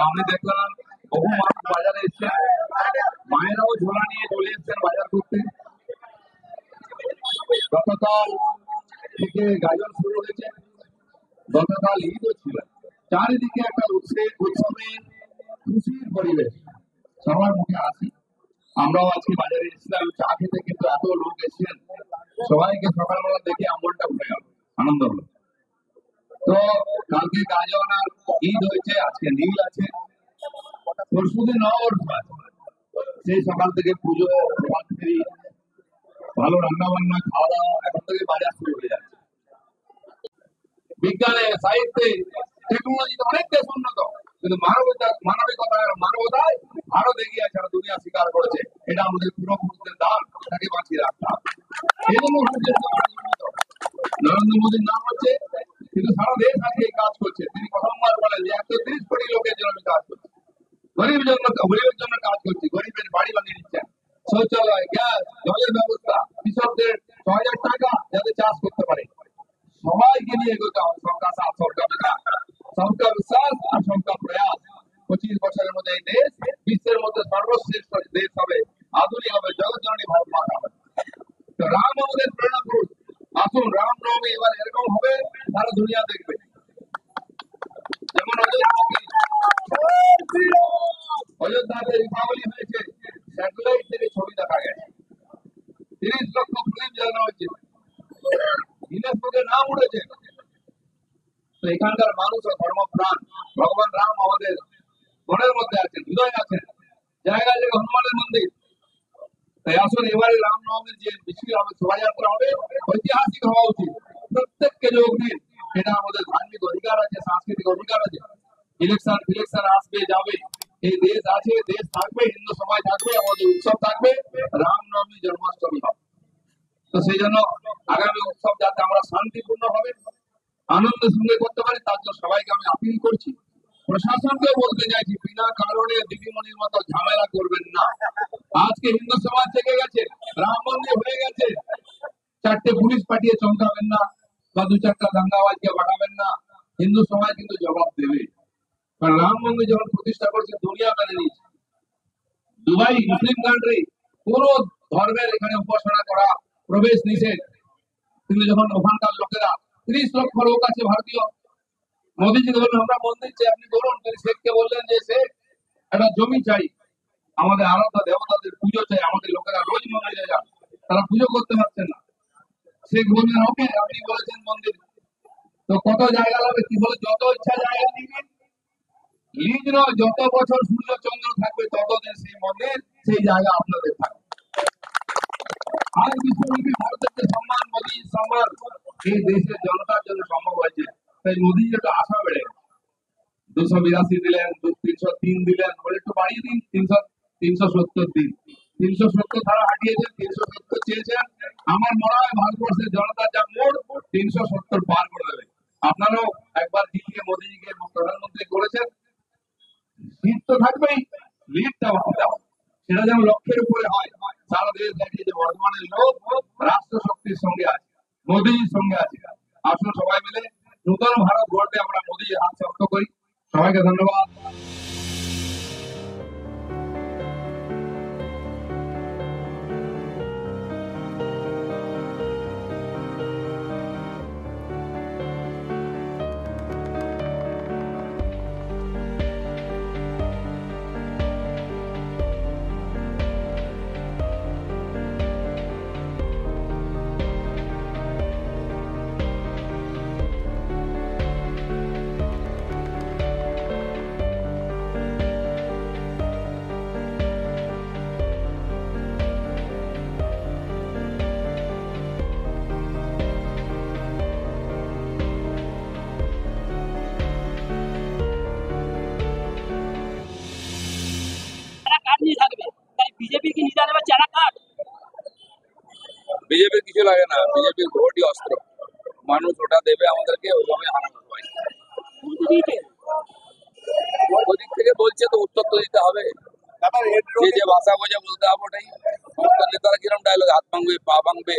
আমি দেখলাম বহু মানুষ বাজারে এসছেন, মায়েরাও ঝোলা নিয়ে চলে এসছেন বাজার করতে। গতকাল থেকে গাজন শুরু হয়েছে, গতকাল ঈদও ছিল। চারিদিকে একটা উৎসবের খুশির পরিবেশ, সবার মুখে হাসি। আমরাও আজকে বাজারে এসেছিলাম চা খেতে, কিন্তু এত লোক এসেছেন, সবাইকে সকালবেলা দেখে আমলটা উঠে গেল, আনন্দ হলো। তো কালকে গাজন আর ঈদ হয়েছে, আজকে নীল আছে, পরশুদিন নববর্ষ আছে। সেই সকাল থেকে পুজো, প্রভাত ফেরি, ভালো রান্না বান্না, খাওয়া দাওয়া, এখন থেকে বাজার শুরু হয়ে যাচ্ছে। বিজ্ঞানে, সাহিত্যে, টেকনোলজিতে অনেক দেশ উন্নত, কিন্তু মানবতায় ভারত এগিয়ে আছে, দুনিয়া স্বীকার করেছে। এটা আমাদের পূর্বপুরুষদের দান, তাকে বাঁচিয়ে রাখতে হবে। এই জন্য নরেন্দ্র মোদীর নাম হচ্ছে, কিন্তু সারা দেশ আজকে এই কাজ করছে। তিনি প্রথমবার বলেন যে 130 কোটি লোকের জন্য আমি কাজ করছি, গরিবের জন্য কাজ করছি। গরিবের বাড়ি বানিয়ে দিচ্ছেন, শৌচালয়, গ্যাস, জলের ব্যবস্থা, কৃষকদের 6,000 টাকা যাতে চাষ করতে পারে। সবাইকে নিয়ে এগোতে হবে। সবকা সাথ, সবকা বিকাশ, সবকা বিশ্বাস আর সবকা প্রয়াস। 25 বছরের মধ্যে এই দেশ বিশ্বের মধ্যে সর্বশ্রেষ্ঠ দেশ হবে, আধুনিক হবে, জগৎজননী ভারত মাতা হবে। তো রাম আমাদের প্রেরণা পুরুষ। আসুন, রামনবমী এবার এরকম হবে, সারা দুনিয়া দেখবে। যেমন অযোধ্যাতে দীপাবলি হয়েছে, স্যাটেলাইট থেকে ছবি দেখা গেছে, 30 লক্ষ প্রদীপ জ্বালানো হয়েছে, গিনেস বুকে নাম উঠেছে। তো এখানকার মানুষ ও ধর্মপ্রাণ, ভগবান রাম আমাদের মনের মধ্যে আছেন, হৃদয় আছেন, জায়গায় জায়গায় হনুমানের মন্দির। তাই আসুন, এবারে রামনবমীর যে মিছিল হবে, শোভাযাত্রা হবে, ঐতিহাসিক হওয়া উচিত। প্রত্যেককে যোগ দিন, এটা আমাদের ধার্মিক অধিকার আছে, সাংস্কৃতিক অধিকার আছে। ইলেকশন আসবে যাবে, এই দেশ আছে, দেশ থাকবে, হিন্দু সমাজ থাকবে, আমাদের উৎসব থাকবে, রামনবমী, জন্মাষ্টমী হবে। তো সেই জন্য আগামী উৎসব যাতে আমরা শান্তিপূর্ণ হবে, আনন্দের সঙ্গে করতে পারি, তার জন্য সবাইকে আমি আপিল করছি। প্রশাসনকে বলতে চাইছি, বিনা কারণে দিদিমণির মতো ঝামেলা করবেন না। আজকে হিন্দু সমাজ থেকে গেছে, রাম মন্দির হয়ে গেছে, 4টে পুলিশ পাঠিয়ে চমকাবেন না, বা 2-4টা দাঙ্গাবাজকে পাঠাবেন না। হিন্দু সমাজ কিন্তু জবাব দেবে। কারণ রাম মন্দির যখন প্রতিষ্ঠা করেছে, দুনিয়া মেনে নিয়েছে। দুবাই মুসলিম কান্ট্রি, কোন ধর্মের এখানে উপাসনা করা প্রবেশ নিষেধ, কিন্তু যখন ওখানকার লোকেরা 30 লক্ষ লোক আছে ভারতীয়, মোদীজি বললেন আমরা মন্দির চাই, আপনি বলুন। তিনি শেখকে বললেন যে শেখ, একটা জমি চাই, আমাদের আরাধ্য দেবতাদের পুজো চাই, আমাদের লোকেরা রোজ মন্দিরে যান, তারা পুজো করতে পারছেন না। শেখ বললেন ওকে, আপনি বলেছেন মন্দির, তো কত জায়গা লাগবে? কি বলে, যত ইচ্ছা জায়গা নিবেন, লিজ নয়, যত বছর সূর্য চন্দ্র থাকবে ততদিন সেই মন্দির, সেই জায়গা আপনাদের থাকবে। আজ বিশ্বব্যাপী ভারতের যে সম্মান, মোদীর সম্মান, এই দেশের জনতার জন্য সম্ভব হয়েছে। তাই মোদী যেটা আশা বেড়ে 282 দিলেন, 303 দিলেন, বলে একটু বাড়িয়ে দিন, 370 দিন। 370 ধারা হাঁটিয়েছেন, 370 চেয়েছেন। আমার মনে হয় ভারতবর্ষের জনতা যা মোট 370 পার করে দেবে। আপনারাও একবার জিতিয়ে মোদীজিকে প্রধানমন্ত্রী করেছেন, লিড তো থাকবেই, লিডটা হতে হবে, সেটা যেন লক্ষ্যের উপরে হয়। সারা দেশ দেখে যে বর্তমানের লোক রাষ্ট্র শক্তির সঙ্গে আছে, মোদীর সঙ্গে আছে। আসুন সবাই মিলে নূতন ভারত গড়তে আমরা মোদীর হাত শক্ত করি। সবাইকে ধন্যবাদ। বিজেপির কিছু লাগে না, বিজেপির ভোটই অস্ত্র, মানুষ ওটা দেবে আমাদেরকে, ওইভাবে হারানো হয়। ওদিক থেকে বলছে তো উত্তর তো দিতে হবে, যে যে ভাষা বোঝে বলতে হবে ওটাই। সমস্ত নেতারা কিরম ডায়লগ, হাত ভাঙবে, পা ভাঙবে,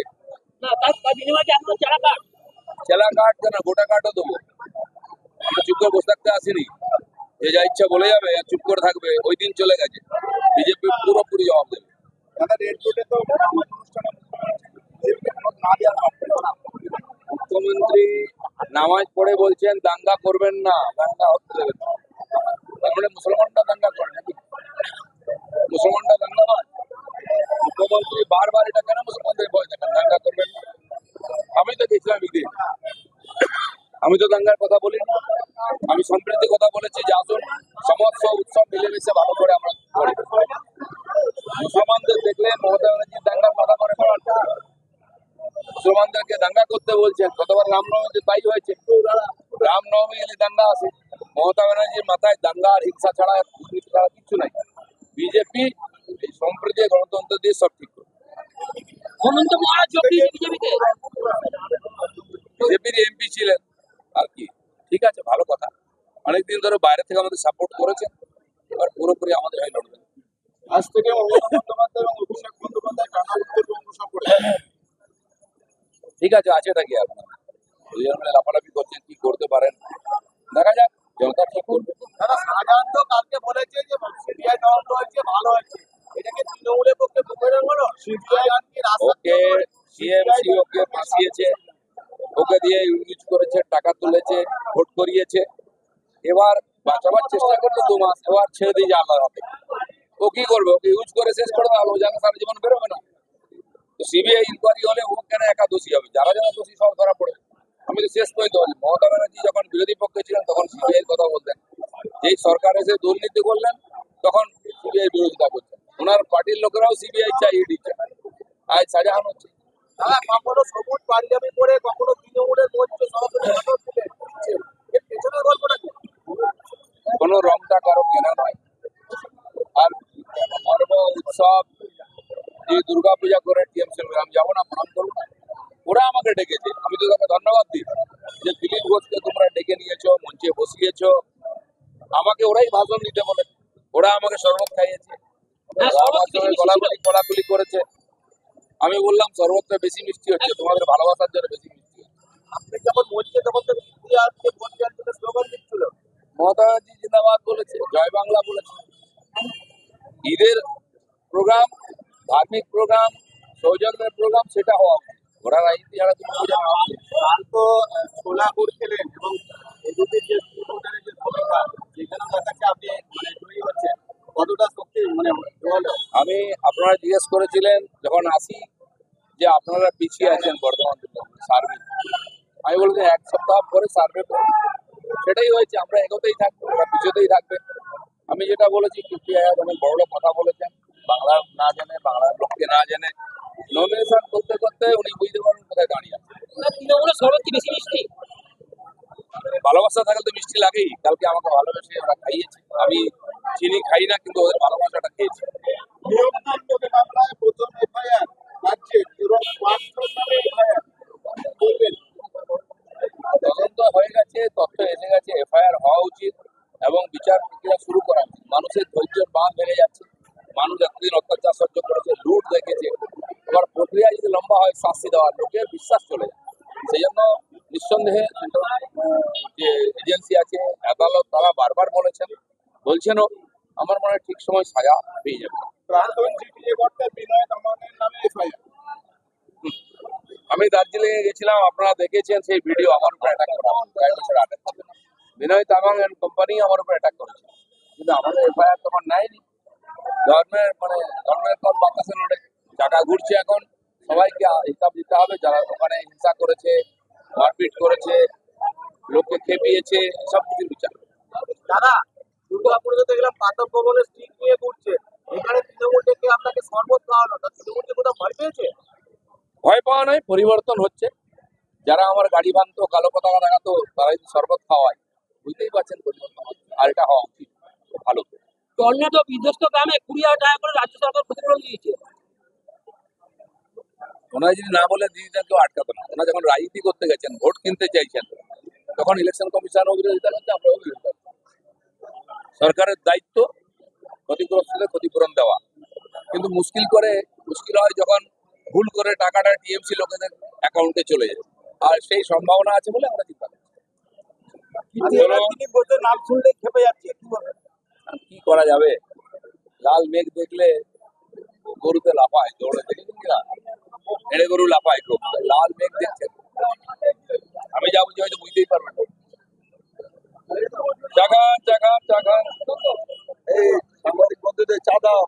চেলা কাঠ কেন, গোটা কাঠও দেবো। আমরা চুপ করে বসে থাকতে আসিনি, যে যা ইচ্ছা বলে যাবে আর চুপ করে থাকবে, ওই দিন চলে গেছে। বিজেপি পুরোপুরি জবাব দেবে। দাদা রেড রোডে তো নামাজ অনুষ্ঠানে না দেওয়ার মুখ্যমন্ত্রী নামাজ পড়ে বলছেন দাঙ্গা করবেন না, দাঙ্গা হতে দেবেন না। তারপরে মুসলমানরা দাঙ্গা করে নাকি? মুসলমানরা দাঙ্গা হয়? মুখ্যমন্ত্রী বারবার এটা কেন মুসলমানদের ভয় দেখান দাঙ্গা করবেন না? আমি তো গেছিলাম ঈদে, আমি তো দাঙ্গার কথা বলি না, আমি সম্প্রীতির কথা বলেছি যে আসুন সমস্ত উৎসব মিলেমিশে ভালো করে আমরা করি। মুসলমানদের দেখলে মমতা ব্যানার্জি দাঙ্গার কথা করে বেড়াচ্ছে। মুসলমানদেরকে দাঙ্গা করতে বলছেন, গতবার রামনবমীতে তাই হয়েছে। রামনবমী এলে দাঙ্গা আসে। মমতা ব্যানার্জির মাথায় দাঙ্গা আর হিংসা ছাড়া দুর্নীতি ছাড়া কিছু নাই। বিজেপি এই সম্প্রীতি গণতন্ত্র দিয়ে সব ঠিক করে। বিজেপির এমপি ছিলেন আর কি, ঠিক আছে, ভালো কথা। অনেকদিন ধরে বাইরে থেকে আমাদের সাপোর্ট করেছেন, এবার পুরোপুরি আমাদের হয়ে লড়বেন। আজ থেকে মমতা বন্দ্যোপাধ্যায় এবং অভিষেক বন্দ্যোপাধ্যায় টানা উত্তরবঙ্গ সফরে। ঠিক আছে, এটা কি আপনার দুজন মিলে লাফালাফি করছেন, কি করতে পারেন দেখা যাক, জনতা ঠিক করবে। দাদা শাহজাহান তো কালকে বলেছে যে সিবিআই তদন্ত হয়েছে, ভালো হয়েছে। এটাকে তৃণমূলের পক্ষে বোঝানো হলো সিবিআই আর কি ওকে সিএমসি ওকে ফাঁসিয়েছে, ওকে দিয়ে ইউজ করেছে, টাকা তুলেছে, ভোট করিয়েছে। এবার বাঁচাবার চেষ্টা করলো 2 মাস, এবার ছেড়ে দিয়ে যা আল্লাহ হবে। ও কি করবে? ওকে ইউজ করে শেষ করে দেওয়া হলো, যারা সারা জীবন বেরোবে না। তো সিবিআই ইনকোয়ারি হলে ও কেন একা দোষী হবে? যারা যারা দোষী সব ধরা পড়ে। আমি তো শেষ পর্যন্ত বলি, মমতা ব্যানার্জি যখন বিরোধী পক্ষে ছিলেন তখন সিবিআই এর কথা বলতেন, যেই সরকার এসে দুর্নীতি করলেন তখন সিবিআই বিরোধিতা করছেন। ওনার পার্টির লোকেরাও সিবিআই চাই, ইডি চাই। আজ শাহজাহান হচ্ছে। দাদা কখনো সবুজ পাঞ্জাবি পরে, কখনো তৃণমূলের মঞ্চে সরাসরি নাটক দিচ্ছে। এর পেছনের গল্পটা কি? কোনো রংটা কারো কেনা নয়। আর পর্ব উৎসব যে দুর্গাপূজা করে টিএমসি আমি যাবো না, প্রণাম করবো না? ওরা আমাকে ডেকেছে, আমি তো তাকে ধন্যবাদ দিই যে দিলীপ ঘোষকে তোমরা ডেকে নিয়েছো, মঞ্চে বসিয়েছো। আমাকে ওরাই ভাষণ দিতে বলে, ওরা আমাকে শরবত খাইয়েছে, আমার সঙ্গে কোলাকুলি করেছে। আমি বললাম শরবতটা বেশি মিষ্টি হচ্ছে, তোমাদের ভালোবাসার জন্য বেশি মিষ্টি হচ্ছে। আপনি যখন মঞ্চে তখন তো ইতিহাসকে বঞ্চার জন্য স্লোগান দিচ্ছিল। মমতা ব্যানার্জি জিন্দাবাদ বলেছে, জয় বাংলা বলেছে। ঈদের প্রোগ্রাম, ধার্মিক প্রোগ্রাম, সৌজন্যের প্রোগ্রাম সেটা হওয়া উচিত। ওরা রাজনীতি ছাড়া তুমি বুঝে নেওয়া উচিত। কাল তো সোলাপুর খেলেন এবং এদিকে যে ভোটারের যে ভূমিকা, যেখানে দেখাচ্ছে আপনি মানে জয়ী হচ্ছেন, কতটা শক্তি মানে হলো? আমি আপনারা জিজ্ঞেস করেছিলেন যখন আসি যে আপনারা পিছিয়ে আছেন বর্ধমান সার্ভে, আমি বলছি 1 সপ্তাহ পরে সার্ভে করুন। সেটাই হয়েছে, আমরা এগোতেই থাকবো, ওরা পিছতেই থাকবে। আমি যেটা বলেছি কীর্তি আয়াত অনেক বড় কথা বলেছেন, বাংলা না জেনে, বাংলার লোককে না জেনে নমিনেশন করতে করতে উনি বুঝতে পারবেন কোথায় দাঁড়িয়ে আছে। তৃণমূলের সরব কি বেশি মিষ্টি? ভালোবাসা থাকলে তো মিষ্টি লাগেই। কালকে আমাকে ভালোবেসে ওরা খাইয়েছে, আমি চিনি খাই না কিন্তু ওদের ভালোবাসাটা খেয়েছি। নিয়মতান্ত্রিক মামলায় প্রথম এফআইআর রাজ্যে এবং 5 নামে এফআইআর বলবেন। তদন্ত হয়ে গেছে, তথ্য এসে গেছে, এফআইআর হওয়া উচিত এবং বিচার প্রক্রিয়া শুরু করা উচিত। মানুষের ধৈর্যের বাঁধ ভেঙে যাচ্ছে, মানুষ এতদিন অত্যাচার সহ্য করেছে, লুট দেখেছে, এবার প্রক্রিয়া যদি লম্বা হয় শাস্তি দেওয়ার লোকের বিশ্বাস চলে যায়। সেই জন্য নিঃসন্দেহে যে এজেন্সি আছে, আদালত, তারা বারবার বলছেনও, আমার মনে হয় ঠিক সময় সাজা পেয়ে যাবে। প্রাক্তন জিটিএ কর্তা বিনয় তামাংয়ের নামে এফআইআর। আমি দার্জিলিং এ গেছিলাম, আপনারা দেখেছেন সেই ভিডিও, আমার উপর অ্যাটাক করা, বিনয় তামাং এন্ড কোম্পানি আমার উপর অ্যাটাক করেছে, কিন্তু আমাদের এফআইআর তখন নেয়নি। ধর্মের কল বাতাসে নড়ে, টাকা ঘুরছে। এখন সবাইকে হিসাব দিতে হবে, যারা ওখানে হিংসা করেছে, মারপিট করেছে, লোককে খেপিয়েছে, সব কিছু বিচার। দাদা দুর্গাপুরে দেখলাম পাতক ভবনের স্টিক নিয়ে ঘুরছে, এখানে তৃণমূল থেকে আপনাকে শরবত খাওয়ানো, তা তৃণমূল থেকে কোথাও ভয় পেয়েছে? ভয় পাওয়া নয়, পরিবর্তন হচ্ছে। যারা আমার গাড়ি ভাঙতো, কালো পতাকা দেখাতো, তারা যদি শরবত খাওয়ায়, বুঝতেই পারছেন পরিবর্তন হচ্ছে। আর এটা হওয়া উচিত, ভালো। টর্নেডো বিধ্বস্ত গ্রামে 20,000 টাকা করে রাজ্য সরকার ক্ষতিপূরণ দিয়েছে। ওনারা যদি না বলে দিয়ে দিতেন কেউ আটকাতো না। ওনারা যখন রাজনীতি করতে গেছেন, ভোট কিনতে চাইছেন, তখন ইলেকশন কমিশন বিরোধিতা করছে, আমরাও বিরোধিতা করছি। সরকারের দায়িত্ব ক্ষতিগ্রস্তদের ক্ষতিপূরণ দেওয়া, কিন্তু মুশকিল হয় যখন ভুল করে টাকাটা টিএমসি লোকেদের অ্যাকাউন্টে চলে যায়, আর সেই সম্ভাবনা আছে বলে আমরা চিন্তা করছি। দিলীপ ঘোষের নাম শুনলে খেপে যাচ্ছে, কি বলবেন? আর কি করা যাবে? লাল মেঘ দেখলে গরুতে লাফায়, দৌড়ে দেখেছেন কিনা? এড়ে গরু লাফায় খুব, লাল মেঘ দেখছেন, আমি যা বুঝি হয়তো বুঝতেই পারবেন না। জাগান জাগান জাগান, এই সাংবাদিক বন্ধুদের চা দাও।